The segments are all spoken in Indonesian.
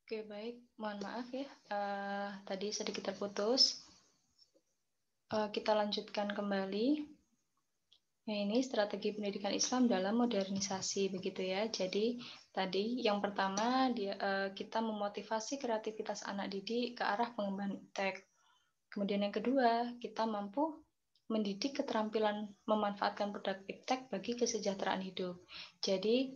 Oke, baik. Mohon maaf ya, tadi sedikit terputus. Kita lanjutkan kembali. Nah, ini strategi pendidikan Islam dalam modernisasi, begitu ya. Jadi, tadi yang pertama kita memotivasi kreativitas anak didik ke arah pengembangan iptek. Kemudian yang kedua, kita mampu mendidik keterampilan memanfaatkan produk iptek bagi kesejahteraan hidup. Jadi,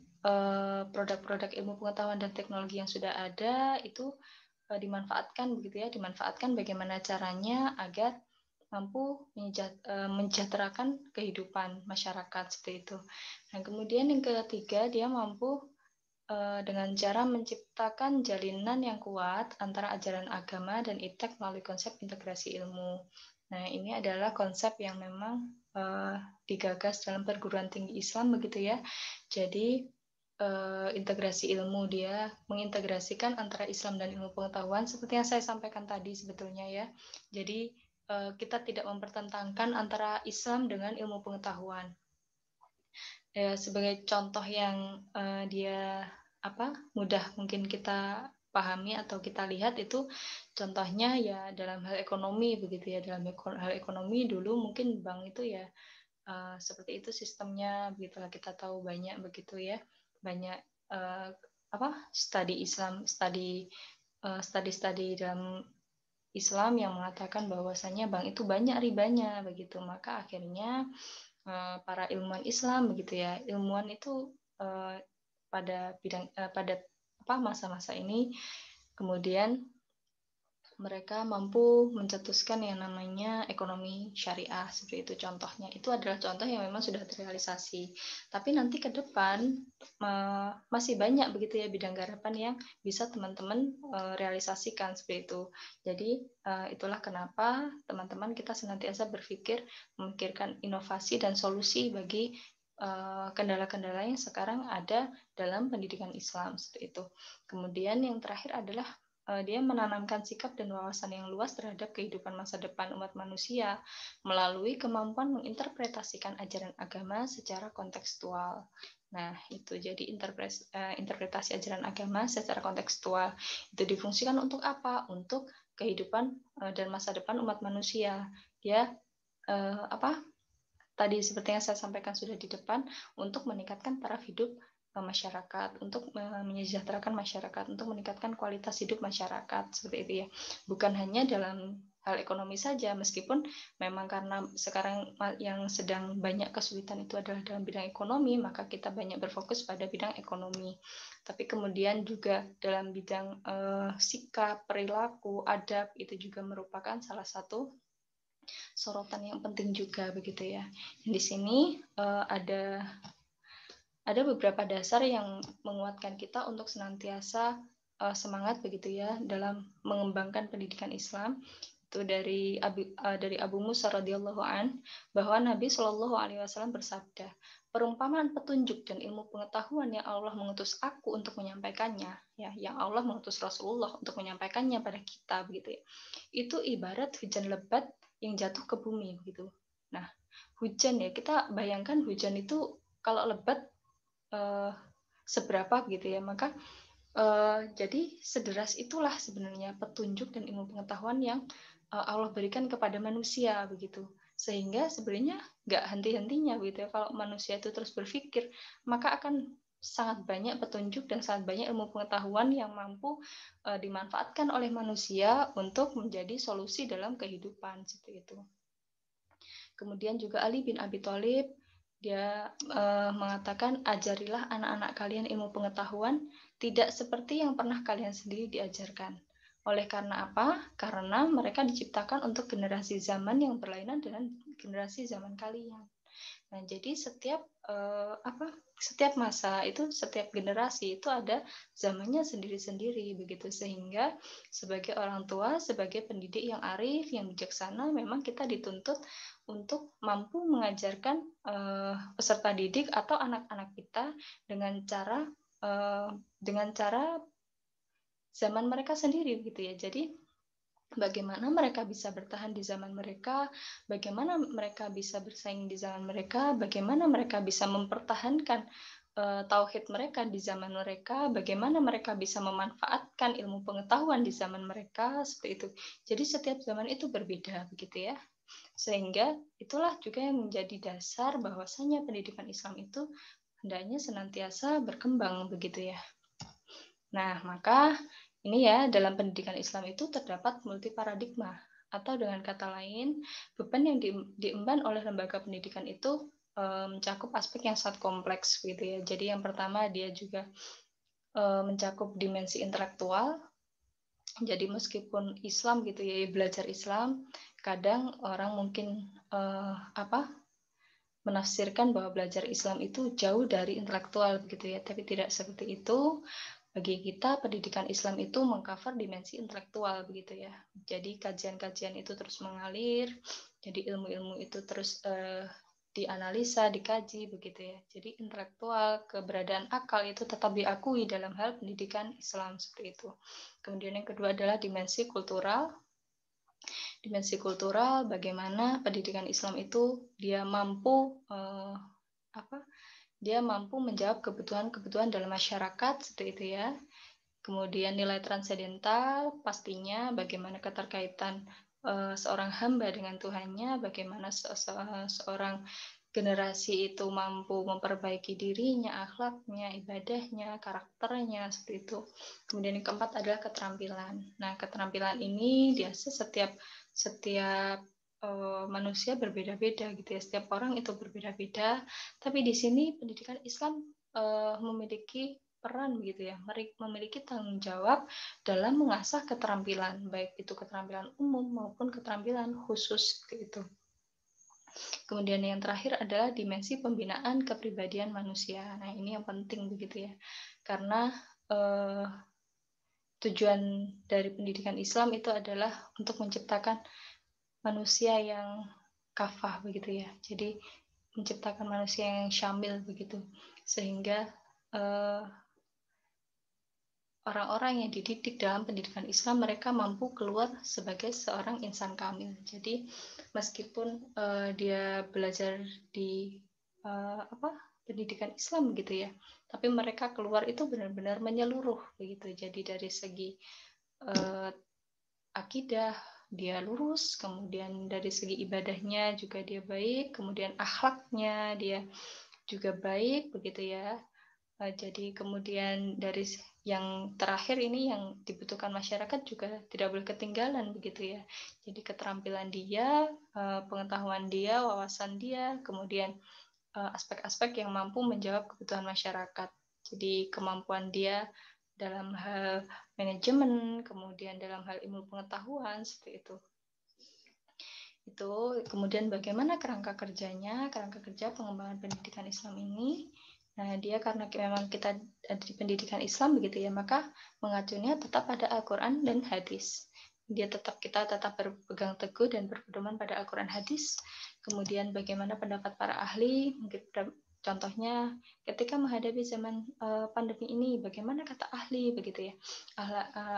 produk-produk ilmu pengetahuan dan teknologi yang sudah ada itu dimanfaatkan begitu ya, dimanfaatkan bagaimana caranya agar mampu mensejahterakan kehidupan masyarakat seperti itu. Dan kemudian yang ketiga, dia mampu dengan cara menciptakan jalinan yang kuat antara ajaran agama dan iptek melalui konsep integrasi ilmu. Nah, ini adalah konsep yang memang digagas dalam perguruan tinggi Islam begitu ya. Jadi integrasi ilmu, dia mengintegrasikan antara Islam dan ilmu pengetahuan seperti yang saya sampaikan tadi sebetulnya ya. Jadi kita tidak mempertentangkan antara Islam dengan ilmu pengetahuan. Ya, sebagai contoh yang dia mudah mungkin kita pahami atau kita lihat itu contohnya ya dalam hal ekonomi begitu ya. Dalam hal ekonomi dulu mungkin bank itu ya seperti itu sistemnya begitulah, kita tahu banyak begitu ya, banyak studi Islam, studi dalam Islam yang mengatakan bahwasanya bank itu banyak ribanya begitu. Maka akhirnya para ilmuwan Islam begitu ya, ilmuwan itu pada masa-masa ini kemudian mereka mampu mencetuskan yang namanya ekonomi syariah seperti itu contohnya. Itu adalah contoh yang memang sudah terrealisasi. Tapi nanti ke depan masih banyak begitu ya bidang garapan yang bisa teman-teman realisasikan seperti itu. Jadi itulah kenapa teman-teman kita senantiasa memikirkan inovasi dan solusi bagi kendala-kendala yang sekarang ada dalam pendidikan Islam seperti itu. Kemudian yang terakhir adalah dia menanamkan sikap dan wawasan yang luas terhadap kehidupan masa depan umat manusia melalui kemampuan menginterpretasikan ajaran agama secara kontekstual. Nah, itu jadi interpretasi ajaran agama secara kontekstual. Itu difungsikan untuk apa? Untuk kehidupan dan masa depan umat manusia. Ya, tadi seperti yang saya sampaikan sudah di depan, untuk meningkatkan taraf hidup masyarakat, untuk menyejahterakan masyarakat, untuk meningkatkan kualitas hidup masyarakat seperti itu ya. Bukan hanya dalam hal ekonomi saja, meskipun memang karena sekarang yang sedang banyak kesulitan itu adalah dalam bidang ekonomi, maka kita banyak berfokus pada bidang ekonomi. Tapi kemudian juga dalam bidang sikap, perilaku, adab itu juga merupakan salah satu sorotan yang penting juga begitu ya. Di sini ada beberapa dasar yang menguatkan kita untuk senantiasa semangat begitu ya dalam mengembangkan pendidikan Islam. Itu dari Abu Musa radhiyallahu an, bahwa Nabi Shallallahu alaihi wasallam bersabda, perumpamaan petunjuk dan ilmu pengetahuan yang Allah mengutus aku untuk menyampaikannya, ya, yang Allah mengutus Rasulullah untuk menyampaikannya pada kita begitu ya. Itu ibarat hujan lebat yang jatuh ke bumi begitu. Nah, hujan ya, kita bayangkan hujan itu kalau lebat seberapa gitu ya, maka jadi sederas itulah sebenarnya petunjuk dan ilmu pengetahuan yang Allah berikan kepada manusia begitu, sehingga sebenarnya nggak henti-hentinya gitu ya. Kalau manusia itu terus berpikir, maka akan sangat banyak petunjuk dan sangat banyak ilmu pengetahuan yang mampu dimanfaatkan oleh manusia untuk menjadi solusi dalam kehidupan seperti itu. Kemudian juga Ali bin Abi Thalib, dia mengatakan, ajarilah anak-anak kalian ilmu pengetahuan tidak seperti yang pernah kalian sendiri diajarkan. Oleh karena apa? Karena mereka diciptakan untuk generasi zaman yang berlainan dengan generasi zaman kalian. Nah, jadi setiap masa itu, setiap generasi itu ada zamannya sendiri-sendiri begitu, sehingga sebagai orang tua, sebagai pendidik yang arif, yang bijaksana, memang kita dituntut untuk mampu mengajarkan peserta didik atau anak-anak kita dengan cara zaman mereka sendiri gitu ya. Jadi bagaimana mereka bisa bertahan di zaman mereka, bagaimana mereka bisa bersaing di zaman mereka, bagaimana mereka bisa mempertahankan tauhid mereka di zaman mereka, bagaimana mereka bisa memanfaatkan ilmu pengetahuan di zaman mereka, seperti itu. Jadi setiap zaman itu berbeda, begitu ya. Sehingga itulah juga yang menjadi dasar bahwasanya pendidikan Islam itu hendaknya senantiasa berkembang, begitu ya. Nah, maka ini ya, dalam pendidikan Islam itu terdapat multi paradigma, atau dengan kata lain, beban yang diemban oleh lembaga pendidikan itu mencakup aspek yang sangat kompleks, gitu ya. Jadi yang pertama, dia juga mencakup dimensi intelektual. Jadi meskipun Islam gitu ya, belajar Islam, kadang orang mungkin menafsirkan bahwa belajar Islam itu jauh dari intelektual, begitu ya. Tapi tidak seperti itu. Bagi kita, pendidikan Islam itu mengcover dimensi intelektual, begitu ya. Jadi kajian-kajian itu terus mengalir, jadi ilmu-ilmu itu terus dianalisa, dikaji, begitu ya. Jadi intelektual, keberadaan akal itu tetap diakui dalam hal pendidikan Islam, seperti itu. Kemudian yang kedua adalah dimensi kultural. Dimensi kultural, bagaimana pendidikan Islam itu dia mampu dia mampu menjawab kebutuhan-kebutuhan dalam masyarakat, seperti itu ya. Kemudian nilai transendental, pastinya bagaimana keterkaitan seorang hamba dengan Tuhannya, bagaimana seorang generasi itu mampu memperbaiki dirinya, akhlaknya, ibadahnya, karakternya, seperti itu. Kemudian yang keempat adalah keterampilan. Nah, keterampilan ini biasa setiap manusia berbeda-beda gitu ya. Setiap orang itu berbeda-beda. Tapi di sini pendidikan Islam memiliki peran gitu ya, memiliki tanggung jawab dalam mengasah keterampilan, baik itu keterampilan umum maupun keterampilan khusus gitu. Kemudian yang terakhir adalah dimensi pembinaan kepribadian manusia. Nah, ini yang penting begitu ya. Karena tujuan dari pendidikan Islam itu adalah untuk menciptakan manusia yang kafah begitu ya. Jadi menciptakan manusia yang syamil begitu. Sehingga orang-orang yang dididik dalam pendidikan Islam, mereka mampu keluar sebagai seorang insan kamil. Jadi meskipun dia belajar di pendidikan Islam gitu ya, tapi mereka keluar itu benar-benar menyeluruh begitu. Jadi dari segi akidah dia lurus, kemudian dari segi ibadahnya juga dia baik, kemudian akhlaknya dia juga baik begitu ya. Jadi kemudian dari yang terakhir ini yang dibutuhkan masyarakat juga tidak boleh ketinggalan begitu ya. Jadi keterampilan dia, pengetahuan dia, wawasan dia, kemudian aspek-aspek yang mampu menjawab kebutuhan masyarakat. Jadi kemampuan dia dalam hal manajemen, kemudian dalam hal ilmu pengetahuan, seperti itu. Itu kemudian bagaimana kerangka kerjanya, kerangka kerja pengembangan pendidikan Islam ini. Nah, dia karena memang kita ada di pendidikan Islam begitu ya, maka mengacunya tetap pada Al-Quran dan hadis. Kita tetap berpegang teguh dan berpedoman pada Al-Quran hadis. Kemudian bagaimana pendapat para ahli, mungkin contohnya ketika menghadapi zaman pandemi ini, bagaimana kata ahli begitu ya.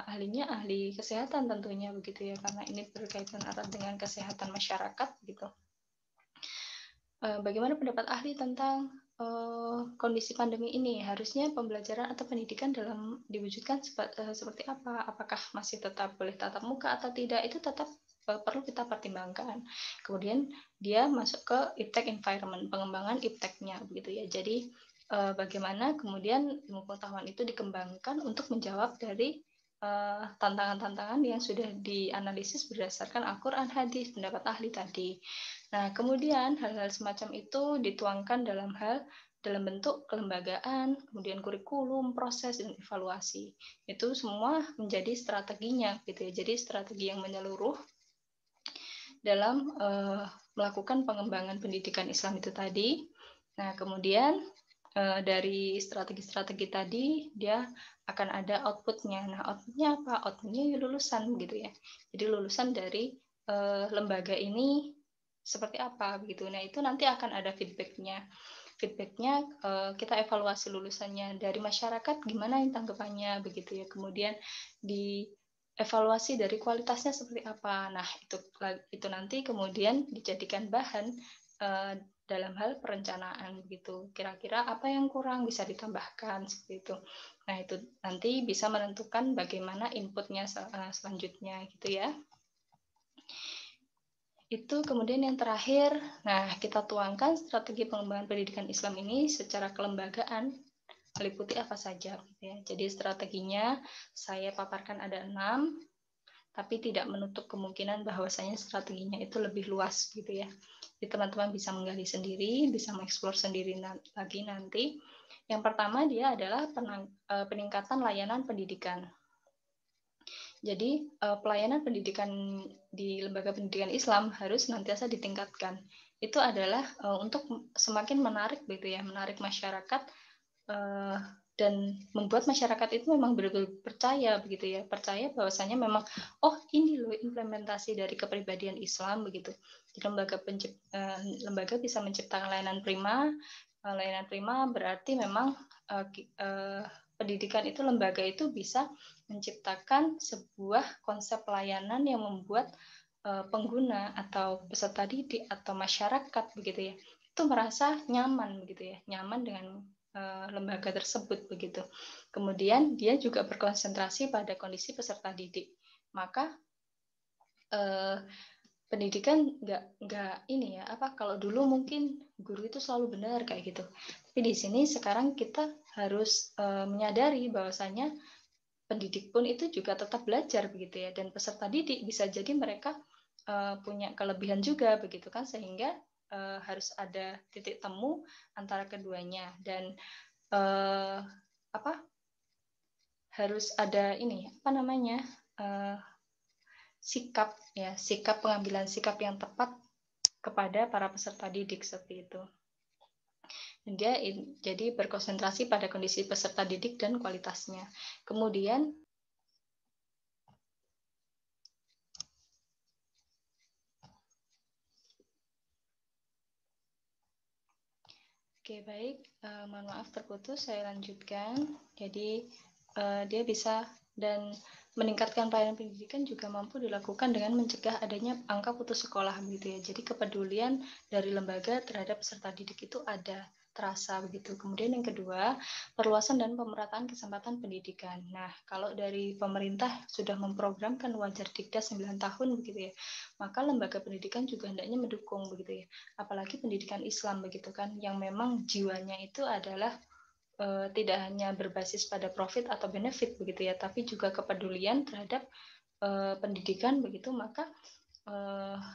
Ahlinya ahli kesehatan tentunya begitu ya, karena ini berkaitan erat dengan kesehatan masyarakat gitu. Bagaimana pendapat ahli tentang kondisi pandemi ini? Harusnya pembelajaran atau pendidikan diwujudkan seperti apa? Apakah masih tetap boleh tatap muka atau tidak? Itu tetap perlu kita pertimbangkan. Kemudian dia masuk ke iptek environment, pengembangan ipteknya begitu ya. Jadi bagaimana kemudian ilmu pengetahuan itu dikembangkan untuk menjawab dari tantangan-tantangan yang sudah dianalisis berdasarkan Al-Quran, hadis, pendapat ahli tadi. Nah, kemudian hal-hal semacam itu dituangkan dalam bentuk kelembagaan, kemudian kurikulum, proses, dan evaluasi. Itu semua menjadi strateginya, gitu ya. Jadi strategi yang menyeluruh dalam melakukan pengembangan pendidikan Islam itu tadi. Nah, kemudian dari strategi-strategi tadi, dia akan ada outputnya. Nah, outputnya apa? Outputnya lulusan, gitu ya. Jadi lulusan dari lembaga ini seperti apa begitu. Nah, itu nanti akan ada feedbacknya. Feedbacknya kita evaluasi lulusannya dari masyarakat gimana yang tanggapannya begitu ya. Kemudian di evaluasi dari kualitasnya seperti apa. Nah, itu nanti kemudian dijadikan bahan dalam hal perencanaan begitu. Kira-kira apa yang kurang bisa ditambahkan seperti itu. Nah, itu nanti bisa menentukan bagaimana inputnya selanjutnya gitu ya. Itu kemudian yang terakhir, nah kita tuangkan strategi pengembangan pendidikan Islam ini secara kelembagaan meliputi apa saja gitu ya. Jadi strateginya saya paparkan ada 6, tapi tidak menutup kemungkinan bahwasanya strateginya itu lebih luas gitu ya. Jadi teman-teman bisa menggali sendiri, bisa mengeksplor sendiri lagi nanti. Yang pertama dia adalah peningkatan layanan pendidikan. Jadi pelayanan pendidikan di lembaga pendidikan Islam harus senantiasa ditingkatkan. Itu adalah untuk semakin menarik gitu ya, menarik masyarakat dan membuat masyarakat itu memang benar-benar percaya begitu ya, percaya bahwasanya memang oh ini loh implementasi dari kepribadian Islam begitu. Di lembaga bisa menciptakan layanan prima. Layanan prima berarti memang pendidikan itu, lembaga itu bisa menciptakan sebuah konsep pelayanan yang membuat pengguna atau peserta didik atau masyarakat begitu ya, itu merasa nyaman begitu ya, nyaman dengan lembaga tersebut begitu. Kemudian dia juga berkonsentrasi pada kondisi peserta didik. Maka pendidikan nggak ini ya, apa, kalau dulu mungkin guru itu selalu benar kayak gitu. Tapi di sini sekarang kita harus menyadari bahwasanya pendidik pun itu juga tetap belajar begitu ya, dan peserta didik bisa jadi mereka punya kelebihan juga begitu kan, sehingga harus ada titik temu antara keduanya, dan harus ada ini apa namanya sikap pengambilan sikap yang tepat kepada para peserta didik seperti itu. Dia jadi berkonsentrasi pada kondisi peserta didik dan kualitasnya. Kemudian oke, baik, mohon maaf terputus, saya lanjutkan. Jadi dia bisa dan meningkatkan pelayanan pendidikan juga mampu dilakukan dengan mencegah adanya angka putus sekolah begitu ya. Jadi kepedulian dari lembaga terhadap peserta didik itu ada, terasa begitu. Kemudian yang kedua, perluasan dan pemerataan kesempatan pendidikan. Nah, kalau dari pemerintah sudah memprogramkan wajar dikda 9 tahun begitu ya, maka lembaga pendidikan juga hendaknya mendukung begitu ya. Apalagi pendidikan Islam begitu kan, yang memang jiwanya itu adalah tidak hanya berbasis pada profit atau benefit begitu ya, tapi juga kepedulian terhadap pendidikan begitu. Maka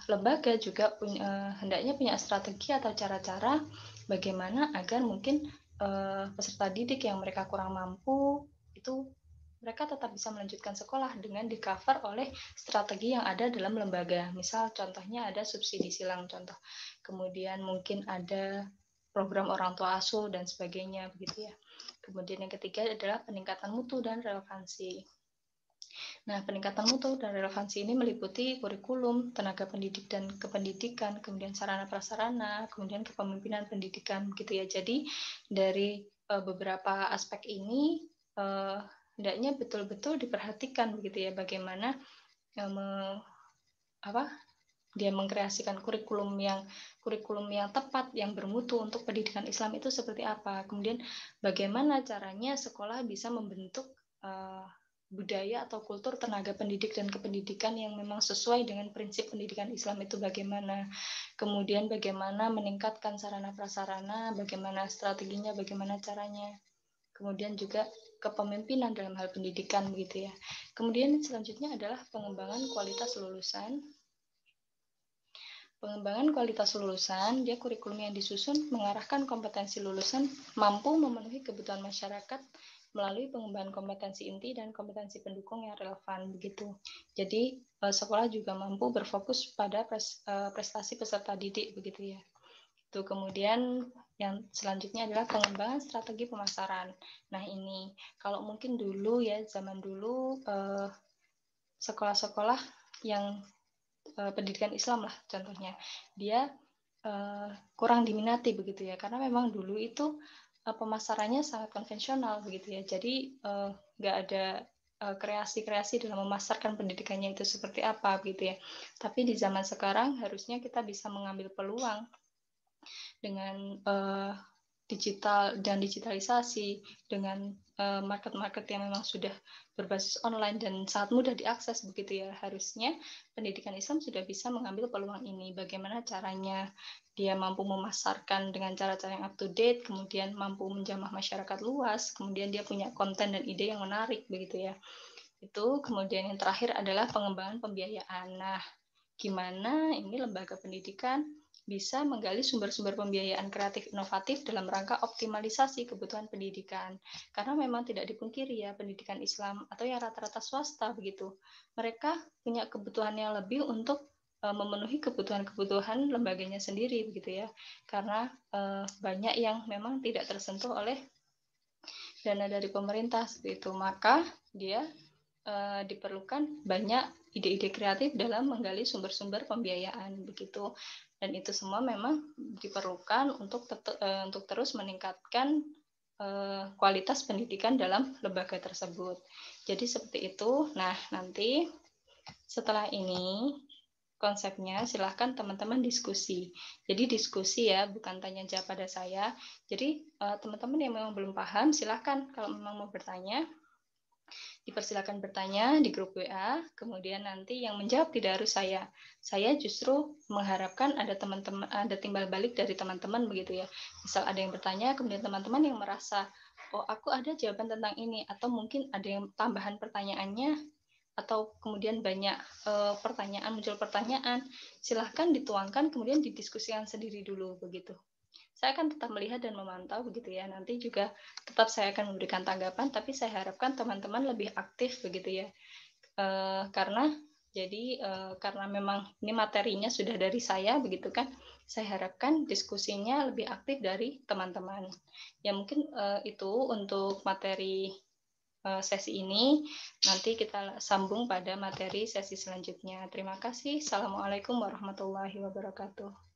lembaga juga hendaknya punya strategi atau cara-cara bagaimana agar mungkin peserta didik yang mereka kurang mampu itu mereka tetap bisa melanjutkan sekolah dengan di cover oleh strategi yang ada dalam lembaga. Misal contohnya ada subsidi silang contoh, kemudian mungkin ada program orang tua asuh dan sebagainya begitu ya. Kemudian yang ketiga adalah peningkatan mutu dan relevansi. Nah, peningkatan mutu dan relevansi ini meliputi kurikulum, tenaga pendidik dan kependidikan, kemudian sarana prasarana, kemudian kepemimpinan pendidikan begitu ya. Jadi dari beberapa aspek ini hendaknya betul-betul diperhatikan begitu ya, bagaimana dia mengkreasikan kurikulum yang tepat, yang bermutu untuk pendidikan Islam itu seperti apa. Kemudian bagaimana caranya sekolah bisa membentuk budaya atau kultur tenaga pendidik dan kependidikan yang memang sesuai dengan prinsip pendidikan Islam itu bagaimana. Kemudian bagaimana meningkatkan sarana prasarana, bagaimana strateginya, bagaimana caranya. Kemudian juga kepemimpinan dalam hal pendidikan begitu ya. Kemudian selanjutnya adalah pengembangan kualitas lulusan. Pengembangan kualitas lulusan, dia kurikulum yang disusun mengarahkan kompetensi lulusan mampu memenuhi kebutuhan masyarakat melalui pengembangan kompetensi inti dan kompetensi pendukung yang relevan begitu. Jadi sekolah juga mampu berfokus pada prestasi peserta didik begitu ya. Itu kemudian yang selanjutnya adalah pengembangan strategi pemasaran. Nah ini kalau mungkin dulu ya, zaman dulu sekolah-sekolah yang pendidikan Islam lah contohnya, dia kurang diminati begitu ya, karena memang dulu itu pemasarannya sangat konvensional begitu ya, jadi nggak ada kreasi-kreasi dalam memasarkan pendidikannya itu seperti apa gitu ya. Tapi di zaman sekarang harusnya kita bisa mengambil peluang dengan digital dan digitalisasi, dengan market-market yang memang sudah berbasis online dan sangat mudah diakses begitu ya. Harusnya pendidikan Islam sudah bisa mengambil peluang ini. Bagaimana caranya dia mampu memasarkan dengan cara-cara yang up to date, kemudian mampu menjamah masyarakat luas, kemudian dia punya konten dan ide yang menarik begitu ya. Itu kemudian yang terakhir adalah pengembangan pembiayaan. Nah, gimana ini lembaga pendidikan bisa menggali sumber-sumber pembiayaan kreatif inovatif dalam rangka optimalisasi kebutuhan pendidikan. Karena memang tidak dipungkiri ya, pendidikan Islam atau yang rata-rata swasta begitu, mereka punya kebutuhan yang lebih untuk memenuhi kebutuhan-kebutuhan lembaganya sendiri begitu ya. Karena banyak yang memang tidak tersentuh oleh dana dari pemerintah seperti itu. Maka dia diperlukan banyak ide-ide kreatif dalam menggali sumber-sumber pembiayaan begitu, dan itu semua memang diperlukan untuk terus meningkatkan kualitas pendidikan dalam lembaga tersebut. Jadi seperti itu. Nah, nanti setelah ini konsepnya silahkan teman-teman diskusi. Jadi diskusi ya, bukan tanya jawab pada saya. Jadi teman-teman yang memang belum paham silahkan kalau memang mau bertanya, dipersilakan bertanya di grup WA, kemudian nanti yang menjawab tidak harus saya. Saya justru mengharapkan ada teman-teman, ada timbal balik dari teman-teman begitu ya. Misal ada yang bertanya, kemudian teman-teman yang merasa, oh aku ada jawaban tentang ini, atau mungkin ada yang tambahan pertanyaannya, atau kemudian banyak muncul pertanyaan, silahkan dituangkan kemudian didiskusikan sendiri dulu begitu. Saya akan tetap melihat dan memantau begitu ya. Nanti juga tetap saya akan memberikan tanggapan, tapi saya harapkan teman-teman lebih aktif begitu ya. Karena karena memang ini materinya sudah dari saya begitu kan. Saya harapkan diskusinya lebih aktif dari teman-teman. Ya mungkin itu untuk materi sesi ini. Nanti kita sambung pada materi sesi selanjutnya. Terima kasih. Assalamualaikum warahmatullahi wabarakatuh.